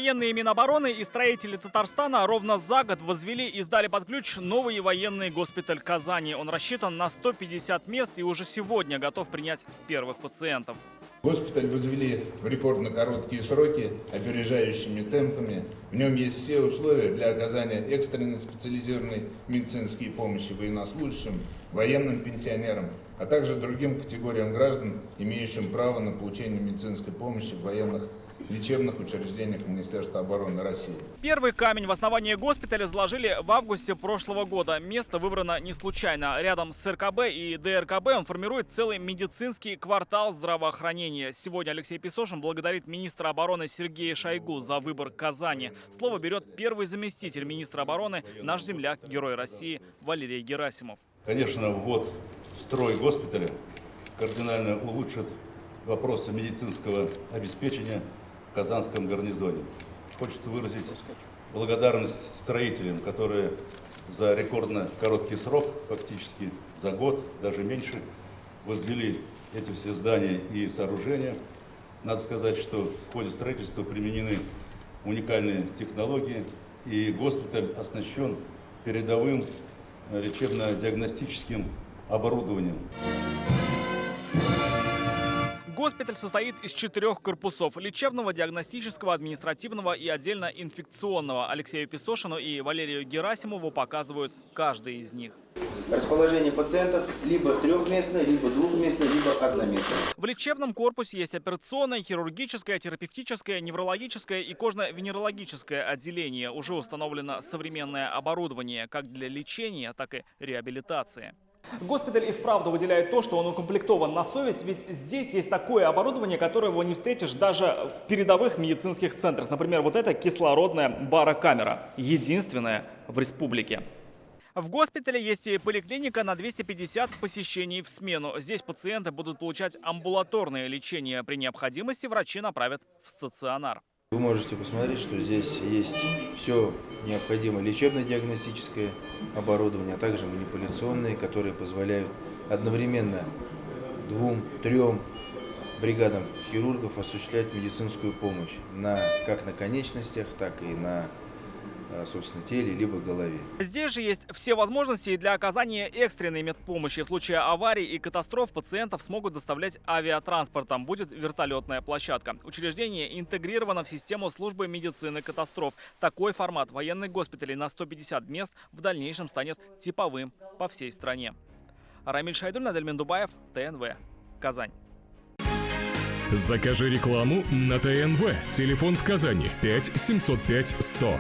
военные Минобороны и строители Татарстана ровно за год возвели и сдали под ключ новый военный госпиталь Казани. Он рассчитан на 150 мест и уже сегодня готов принять первых пациентов. Госпиталь возвели в рекордно короткие сроки, опережающими темпами. В нем есть все условия для оказания экстренной специализированной медицинской помощи военнослужащим, военным пенсионерам, а также другим категориям граждан, имеющим право на получение медицинской помощи в военных лечебных учреждениях Министерства обороны России. Первый камень в основании госпиталя заложили в августе прошлого года. Место выбрано не случайно. Рядом с РКБ и ДРКБ он формирует целый медицинский квартал здравоохранения. Сегодня Алексей Песошин благодарит министра обороны Сергея Шойгу за выбор Казани. Слово берет первый заместитель министра обороны, наш земляк, герой России Валерий Герасимов. Конечно, ввод в строй госпиталя кардинально улучшит вопросы медицинского обеспечения в Казанском гарнизоне. Хочется выразить благодарность строителям, которые за рекордно короткий срок, фактически за год, даже меньше, возвели эти все здания и сооружения. Надо сказать, что в ходе строительства применены уникальные технологии, и госпиталь оснащен передовым лечебно-диагностическим оборудованием. Госпиталь состоит из 4 корпусов – лечебного, диагностического, административного и отдельно инфекционного. Алексею Песошину и Валерию Герасимову показывают каждый из них. Расположение пациентов либо трехместное, либо двухместное, либо одноместное. В лечебном корпусе есть операционное, хирургическое, терапевтическое, неврологическое и кожно-венерологическое отделение. Уже установлено современное оборудование как для лечения, так и реабилитации. Госпиталь и вправду выделяет то, что он укомплектован на совесть, ведь здесь есть такое оборудование, которого не встретишь даже в передовых медицинских центрах. Например, вот эта кислородная барокамера, единственная в республике. В госпитале есть и поликлиника на 250 посещений в смену. Здесь пациенты будут получать амбулаторное лечение. При необходимости врачи направят в стационар. Вы можете посмотреть, что здесь есть все необходимое лечебно-диагностическое оборудование, а также манипуляционные, которые позволяют одновременно 2-3 бригадам хирургов осуществлять медицинскую помощь как на конечностях, так и на, собственно, теле либо голове. Здесь же есть все возможности для оказания экстренной медпомощи. В случае аварий и катастроф пациентов смогут доставлять авиатранспортом. Будет вертолетная площадка. Учреждение интегрировано в систему службы медицины катастроф. Такой формат военных госпиталей на 150 мест в дальнейшем станет типовым по всей стране. Рамиль Шайдуллин, Адельмин Дубаев, ТНВ, Казань. Закажи рекламу на ТНВ. Телефон в Казани 5 705 100.